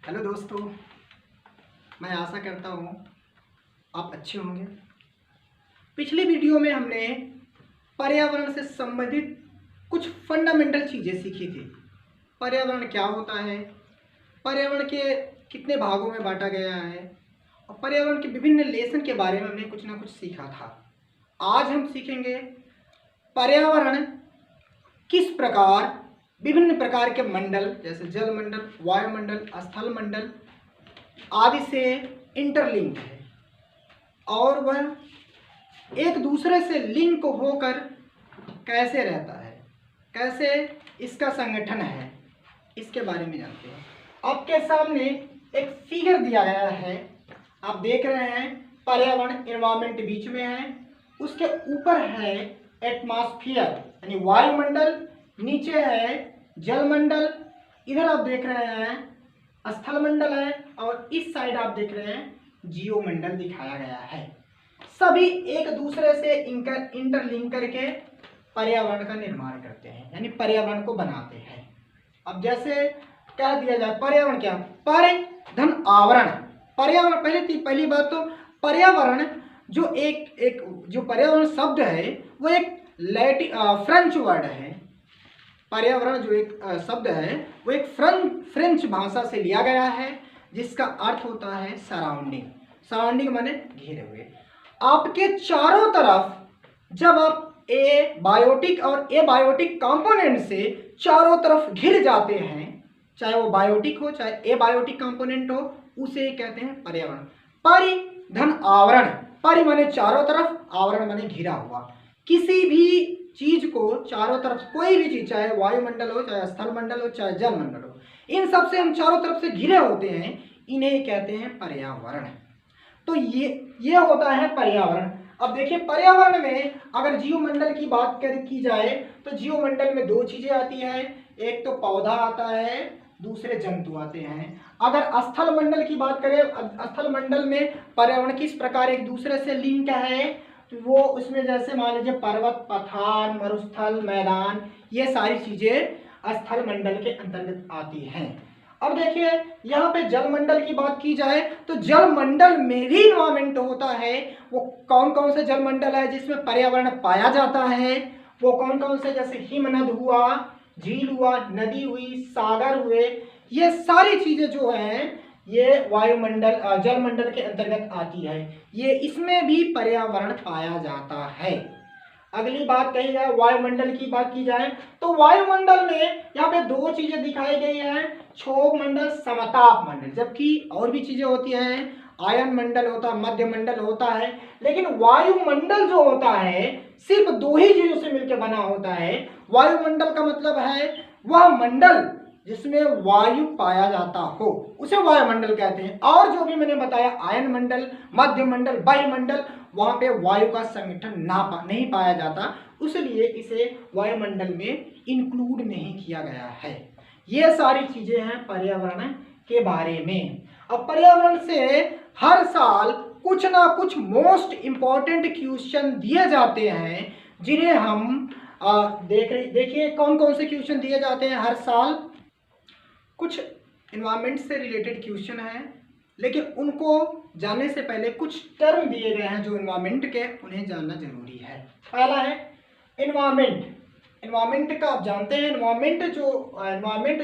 Hello दोस्तों, मैं आशा करता हूँ आप अच्छे होंगे। पिछली वीडियो में हमने पर्यावरण से संबंधित कुछ फंडामेंटल चीज़ें सीखी थी। पर्यावरण क्या होता है, पर्यावरण के कितने भागों में बांटा गया है और पर्यावरण के विभिन्न लेसन के बारे में हमने कुछ ना कुछ सीखा था। आज हम सीखेंगे पर्यावरण किस प्रकार विभिन्न प्रकार के मंडल जैसे जल मंडल, वायुमंडल, स्थल मंडल आदि से इंटरलिंक है और वह एक दूसरे से लिंक होकर कैसे रहता है, कैसे इसका संगठन है, इसके बारे में जानते हैं। आपके सामने एक फिगर दिया गया है, आप देख रहे हैं पर्यावरण एनवायरमेंट बीच में है, उसके ऊपर है एटमॉस्फेयर यानी वायुमंडल, नीचे है जलमंडल, इधर आप देख रहे हैं स्थल मंडल है और इस साइड आप देख रहे हैं जीवमंडल दिखाया गया है। सभी एक दूसरे से इंटरलिंक करके पर्यावरण का निर्माण करते हैं यानी पर्यावरण को बनाते हैं। अब जैसे कह दिया जाए पर्यावरण क्या, पर धन आवरण। पर्यावरण पहली बात तो पर्यावरण जो एक जो पर्यावरण शब्द है वो एक फ्रेंच वर्ड है। पर्यावरण जो एक शब्द है वो एक फ्रेंच भाषा से लिया गया है जिसका अर्थ होता है सराउंडिंग। सराउंडिंग माने घेरे हुए। आपके चारों तरफ जब आप बायोटिक और एबायोटिक कंपोनेंट से चारों तरफ घिर जाते हैं, चाहे वो बायोटिक हो चाहे एबायोटिक कंपोनेंट हो, उसे कहते हैं पर्यावरण। परि धन आवरण, परि माने चारों तरफ, आवरण माने घिरा हुआ। किसी भी चीज को चारों तरफ, कोई भी चीज, चाहे वायुमंडल हो चाहे स्थल मंडल हो चाहे जल मंडल हो, इन सब से हम चारों तरफ से घिरे होते हैं, इन्हें कहते हैं पर्यावरण। तो ये होता है पर्यावरण। अब देखिए पर्यावरण में अगर जीवमंडल की बात की जाए तो जीवमंडल में दो चीजें आती है, एक तो पौधा आता है, दूसरे जंतु आते हैं। अगर स्थल मंडल की बात करें, स्थल मंडल में पर्यावरण किस प्रकार एक दूसरे से लिंक है, तो वो उसमें जैसे मान लीजिए पर्वत, पठार, मरुस्थल, मैदान, ये सारी चीजें स्थल मंडल के अंतर्गत आती हैं। अब देखिए यहाँ पे जलमंडल की बात की जाए तो जलमंडल में भी इन्वायरमेंट होता है। वो कौन कौन से जलमंडल है जिसमें पर्यावरण पाया जाता है, वो कौन कौन से, जैसे हिमनद हुआ, झील हुआ, नदी हुई, सागर हुए, ये सारी चीजें जो हैं ये वायुमंडल जलमंडल के अंतर्गत आती है। ये इसमें भी पर्यावरण पाया जाता है। अगली बात कही जाए वायुमंडल की बात की जाए तो वायुमंडल में यहाँ पे दो चीजें दिखाई गई हैं, क्षोभ मंडल, समताप मंडल, जबकि और भी चीजें होती हैं, आयन मंडल होता है, मध्य मंडल होता है, लेकिन वायुमंडल जो होता है सिर्फ दो ही चीजों से मिलकर बना होता है। वायुमंडल का मतलब है वह मंडल जिसमें वायु पाया जाता हो, उसे वायुमंडल कहते हैं। और जो भी मैंने बताया आयन मंडल, मध्य मंडल, वायुमंडल, वहां पे वायु का संगठन नहीं पाया जाता, इसलिए इसे वायुमंडल में इंक्लूड नहीं किया गया है। ये सारी चीजें हैं पर्यावरण के बारे में। अब पर्यावरण से हर साल कुछ ना कुछ मोस्ट इंपॉर्टेंट क्वेश्चन दिए जाते हैं जिन्हें हम देखिए कौन कौन से क्वेश्चन दिए जाते हैं हर साल। कुछ एनवायरनमेंट से रिलेटेड क्वेश्चन हैं, लेकिन उनको जानने से पहले कुछ टर्म दिए गए हैं जो एनवायरनमेंट के, उन्हें जानना जरूरी है। पहला है एनवायरनमेंट। एनवायरनमेंट का आप जानते हैं, एनवायरनमेंट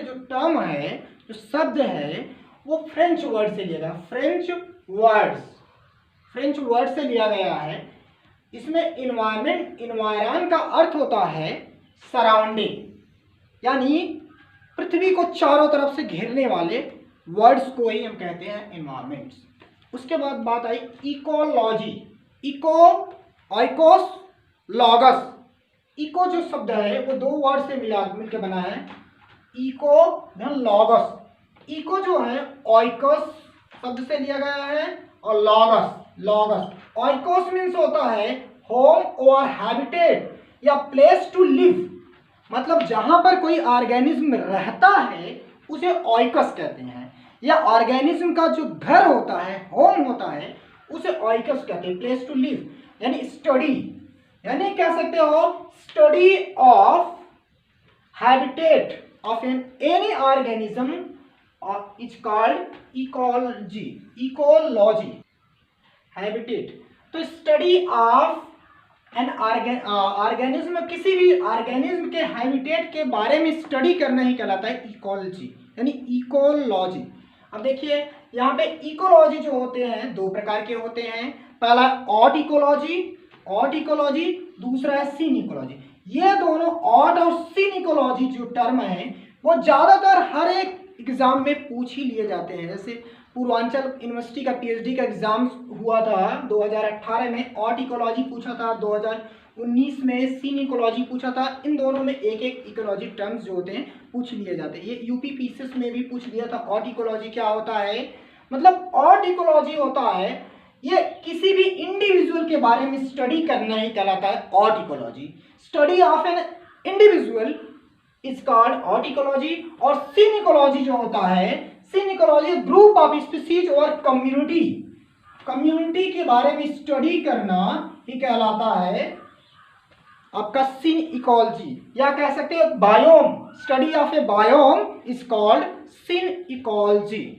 जो टर्म है, जो शब्द है, वो फ्रेंच वर्ड से लिया गया, फ्रेंच वर्ड से लिया गया है। इसमें इन्वायरन का अर्थ होता है सराउंडिंग, यानी पृथ्वी को चारों तरफ से घेरने वाले वर्ड्स को ही हम कहते हैं एनवायरमेंट्स। उसके बाद बात आई इकोलॉजी। ऑइकोस, लॉगस। इको जो शब्द है वो दो वर्ड से मिलकर बना है, इको धन लॉगस। इको जो है ऑइकोस शब्द से लिया गया है और लॉगस। ऑइकोस मीन्स होता है होम और हैबिटेट या प्लेस टू लिव, मतलब जहां पर कोई ऑर्गेनिज्म रहता है उसे ऑइकस कहते हैं, या ऑर्गेनिज्म का जो घर होता है, होम होता है, उसे ऑइकस कहते हैं। प्लेस टू लिव यानी स्टडी, यानी कह सकते हो study of habitat of any organism is called ecology, ecology habitat. तो स्टडी ऑफ एन ऑर्गेनिज्म, किसी भी ऑर्गेनिज्म के हैबिटेट के बारे में स्टडी करना ही कहलाता है इकोलॉजी, यानी इकोलॉजी। अब देखिए यहाँ पे इकोलॉजी जो होते हैं दो प्रकार के होते हैं, पहला ऑट इकोलॉजी, दूसरा है सीन इकोलॉजी। ये दोनों ऑट और सीन इकोलॉजी जो टर्म है वो ज्यादातर हर एक एग्जाम में पूछ ही लिए जाते हैं। जैसे पूर्वांचल यूनिवर्सिटी का पीएचडी का एग्जाम हुआ था 2018 में, ऑट इकोलॉजी पूछा था, 2019 में सीन इकोलॉजी पूछा था। इन दोनों में एक एक इकोलॉजी टर्म्स जो होते हैं पूछ लिए जाते हैं। ये यूपी पीसीएस में भी पूछ लिया था ऑट इकोलॉजी क्या होता है। मतलब ऑट इकोलॉजी होता है ये किसी भी इंडिविजुअल के बारे में स्टडी करना ही कहलाता है autecology. Study of an individual is called autecology. और सीन इकोलॉजी जो होता है, synecology group of species और कम्युनिटी के बारे में स्टडी करना ही कहलाता है आपका सीन इकोलॉजी, या कह सकते हैं biome, study of a biome is called synecology.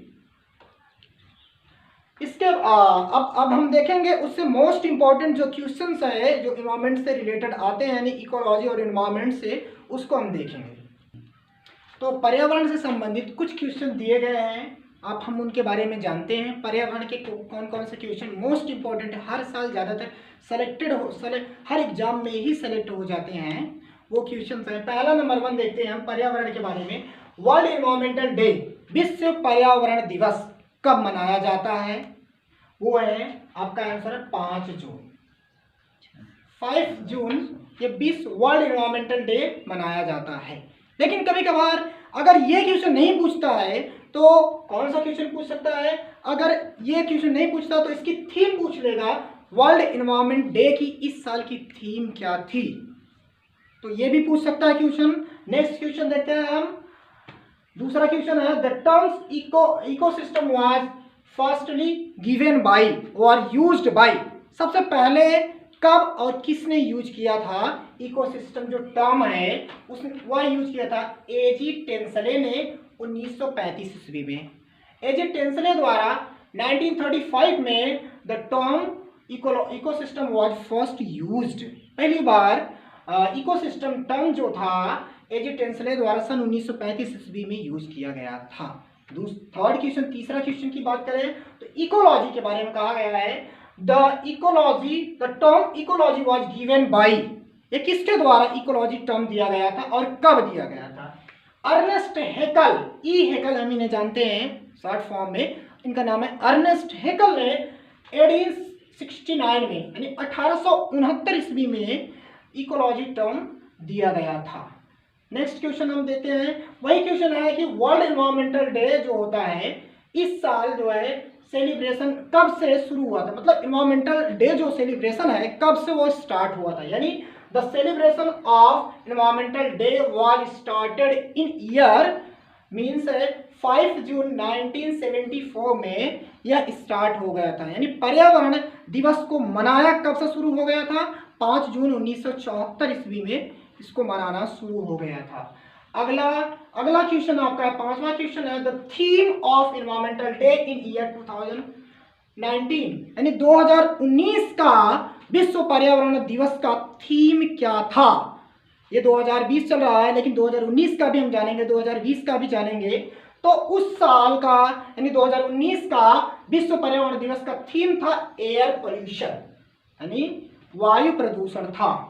इसके अब हम देखेंगे उससे मोस्ट इंपॉर्टेंट जो क्वेश्चंस है जो इन्वायरमेंट से रिलेटेड आते हैं, यानी इकोलॉजी और इन्वायरमेंट से, उसको हम देखेंगे। तो पर्यावरण से संबंधित कुछ क्वेश्चन दिए गए हैं, आप हम उनके बारे में जानते हैं। पर्यावरण के कौन कौन से क्वेश्चन मोस्ट इंपॉर्टेंट हर साल ज़्यादातर हर एग्जाम में ही सेलेक्ट हो जाते हैं, वो क्वेश्चन है। पहला नंबर 1 देखते हैं हम पर्यावरण के बारे में। वर्ल्ड एनवायरमेंटल डे, विश्व पर्यावरण दिवस कब मनाया जाता है? वो है आपका आंसर है 5 जून। 5 जून ये विश्व वर्ल्ड एनवायरमेंटल डे मनाया जाता है। लेकिन कभी कभार अगर ये क्वेश्चन नहीं पूछता है तो कौन सा क्वेश्चन पूछ सकता है? अगर ये क्वेश्चन नहीं पूछता तो इसकी थीम पूछ लेगा, वर्ल्ड एनवायरमेंट डे की इस साल की थीम क्या थी, तो ये भी पूछ सकता है क्वेश्चन। नेक्स्ट क्वेश्चन देखते हैं हम। दूसरा क्वेश्चन है the terms ecosystem was firstly given by और यूज्ड बाय, सबसे पहले कब और किसने यूज किया था? इकोसिस्टम जो टर्म है उसने वह यूज किया था एजी टेंसले ने 1935 ईस्वी में। एजी टेंसले द्वारा 1935 में the term ecosystem was first used, पहली बार इकोसिस्टम टर्म जो था एजी टेंसले द्वारा सन 1935 ईस्वी में यूज किया गया था। थर्ड क्वेश्चन, तीसरा क्वेश्चन की बात करें तो इकोलॉजी के बारे में कहा गया है the term ecology was given by, ये किसके द्वारा इकोलॉजी टर्म दिया गया था और कब दिया गया था? अर्नेस्ट हैकल, ई हैकल हम इन्हें जानते हैं शॉर्ट फॉर्म में, इनका नाम है अर्नेस्ट हैकल ने 1869 में यानी 1869 ईस्वी में इकोलॉजी टर्म दिया गया था। नेक्स्ट क्वेश्चन हम देते हैं, वही क्वेश्चन है कि वर्ल्ड एनवायरमेंटल डे जो होता है इस साल जो है सेलिब्रेशन कब से शुरू हुआ था? मतलब एनवायरमेंटल डे जो सेलिब्रेशन है कब से वो स्टार्ट हुआ था? यानी the celebration of environmental day was started in year means 5 जून 1974 में यह स्टार्ट हो गया था। यानी पर्यावरण दिवस को मनाया कब से शुरू हो गया था? 5 जून 1974 ईस्वी में इसको मनाना शुरू हो गया था। अगला क्वेश्चन आपका है, 5वां क्वेश्चन है the theme of environmental day in year 2019, यानी 2019 का विश्व पर्यावरण दिवस का थीम क्या था? ये 2020 चल रहा है लेकिन 2019 का भी हम जानेंगे, 2020 का भी जानेंगे। तो उस साल का यानी 2019 का विश्व पर्यावरण दिवस का थीम था एयर पोल्यूशन, यानी वायु प्रदूषण था।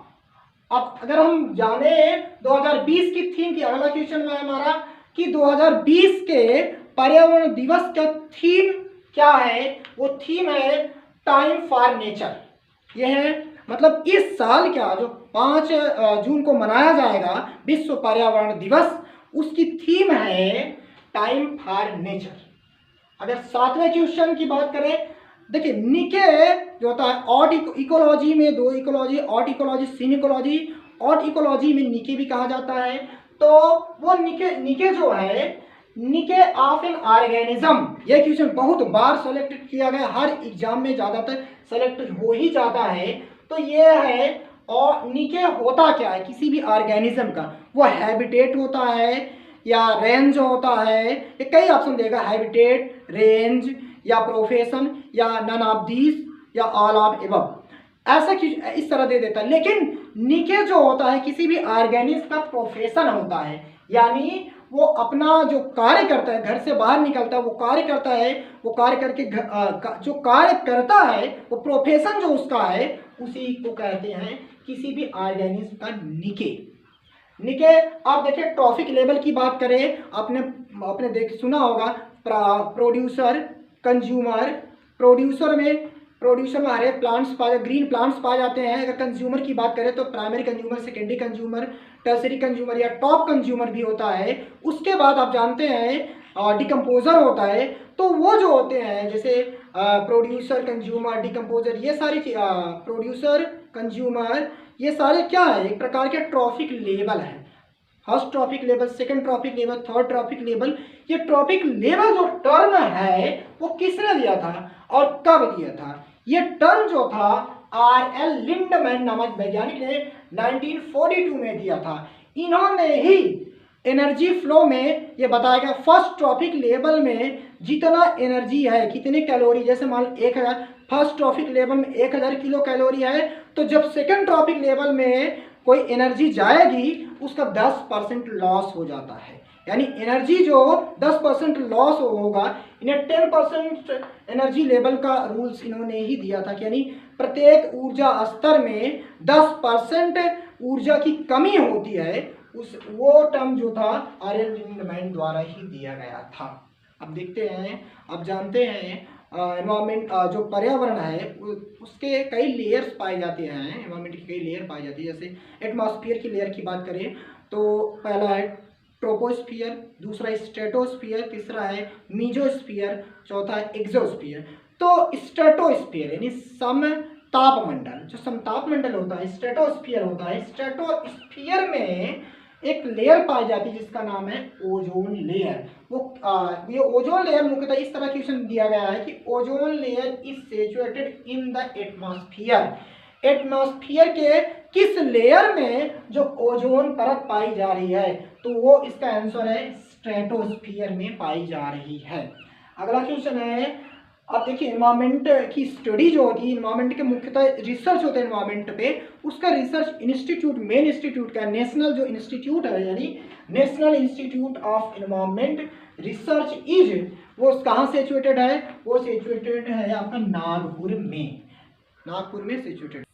अब अगर हम जाने 2020 की थीम की, अगला क्वेश्चन है हमारा कि 2020 के पर्यावरण दिवस का थीम क्या है? वो थीम है टाइम फॉर नेचर। यह है मतलब इस साल क्या जो 5 जून को मनाया जाएगा विश्व पर्यावरण दिवस, उसकी थीम है टाइम फॉर नेचर। अगर 7वें क्वेश्चन की बात करें, देखिए निके जो होता है ऑट इकोलॉजी में 2 ecology, autecology, synecology. Autecology में निके भी कहा जाता है, तो वो निके जो है निके ऑफ एन ऑर्गेनिज्म, यह क्वेश्चन बहुत बार सेलेक्ट किया गया, हर एग्जाम में ज़्यादातर सेलेक्ट हो ही जाता है। तो ये है और निके होता क्या है? किसी भी ऑर्गेनिज्म का वो हैबिटेट होता है या रेंज जो होता है, ये कई ऑप्शन देगा, हैबिटेट, रेंज या प्रोफेशन या नन ऑफ दीज या ऑल ऑफ एबव, ऐसा इस तरह दे देता है। लेकिन निके जो होता है किसी भी ऑर्गेनिज्म का प्रोफेशन होता है, यानी वो अपना जो कार्य करता है, घर से बाहर निकलता है, वो कार्य करता है, वो कार्य करके जो कार्य करता है वो प्रोफेशन जो उसका है, उसी को कहते हैं किसी भी ऑर्गेनिज्म का निके। निके आप देखिए ट्रॉफिक लेवल की बात करें, आपने देख सुना होगा प्रोड्यूसर, कंज्यूमर। प्रोड्यूसर में हरे प्लांट्स ग्रीन प्लांट्स पाए जाते हैं। अगर कंज्यूमर की बात करें तो primary consumer, secondary consumer, tertiary consumer या टॉप कंज्यूमर भी होता है। उसके बाद आप जानते हैं डिकम्पोजर होता है। तो वो जो होते हैं जैसे प्रोड्यूसर, कंज्यूमर, डिकम्पोजर, ये सारी प्रोड्यूसर, कंज्यूमर, ये सारे क्या है, एक प्रकार के ट्रॉफिक लेवल है। First trophic level, second trophic level, third trophic level. ये ट्रॉफिक लेवल जो टर्म है वो किसने दिया था और कब दिया था? ये टर्म जो था R.L. लिंडमैन नामक वैज्ञानिक ने 1942 में दिया था। इन्होंने ही एनर्जी फ्लो में ये बताया गया फर्स्ट ट्रॉफिक लेवल में जितना एनर्जी है, कितने कैलोरी, जैसे मान 1000, फर्स्ट ट्रॉफिक लेवल में 1000 किलो कैलोरी है, तो जब सेकंड ट्रॉफिक लेवल में कोई एनर्जी जाएगी उसका 10% लॉस हो जाता है। यानी एनर्जी जो 10% लॉस होगा, इन्हें 10% एनर्जी लेवल का रूल्स इन्होंने ही दिया था कि यानी प्रत्येक ऊर्जा स्तर में 10% ऊर्जा की कमी होती है, वो टर्म जो था R.L. लिंडमैन द्वारा ही दिया गया था। अब देखते हैं, अब जानते हैं एनवायरमेंट जो पर्यावरण है उसके कई लेयर्स पाए जाते हैं। एनवायरमेंट की कई लेयर पाई जाती है। जैसे एटमॉस्फेयर की लेयर की बात करें तो पहला है ट्रोपोस्फियर, दूसरा है स्ट्रेटोस्फियर, तीसरा है मीजोस्फियर, चौथा है एक्सोस्फियर। तो स्ट्रेटोस्फियर यानी समतापमंडल, जो समतापमंडल होता है स्ट्रेटोस्फियर होता है। स्ट्रेटोस्फियर में एक लेयर पाई जाती है जिसका नाम है ओजोन लेयर। ये ओजोन लेयर मुख्यतः इस तरह क्वेश्चन दिया गया है कि ozone layer is situated in the atmosphere. Atmosphere के किस लेयर में जो ओजोन परत पाई जा रही है, तो वो इसका आंसर है स्ट्रेटोस्फियर में पाई जा रही है। अगला क्वेश्चन है, अब देखिए एनवायरमेंट की स्टडी जो होती है, एनवायरमेंट के मुख्यतः रिसर्च होते हैं एनवायरमेंट पे, उसका रिसर्च इंस्टीट्यूट, मेन इंस्टीट्यूट का नेशनल जो इंस्टीट्यूट है यानी national institute of environment research is, वो कहाँ सिचुएटेड है? वो सिचुएटेड है आपका नागपुर में सिचुएटेड।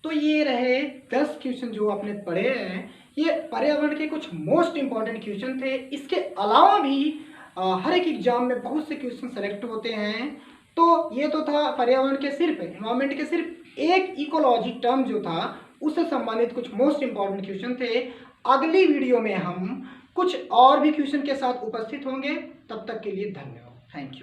तो ये रहे 10 क्वेश्चन जो आपने पढ़े हैं। ये पर्यावरण के कुछ मोस्ट इंपॉर्टेंट क्वेश्चन थे। इसके अलावा भी हर एक एग्जाम में बहुत से क्वेश्चन सेलेक्ट होते हैं। तो ये तो था पर्यावरण के सिर्फ एनवायरमेंट के सिर्फ एक इकोलॉजी टर्म जो था उससे संबंधित कुछ मोस्ट इंपॉर्टेंट क्वेश्चन थे। अगली वीडियो में हम कुछ और भी क्वेश्चन के साथ उपस्थित होंगे। तब तक के लिए धन्यवाद। Thank you.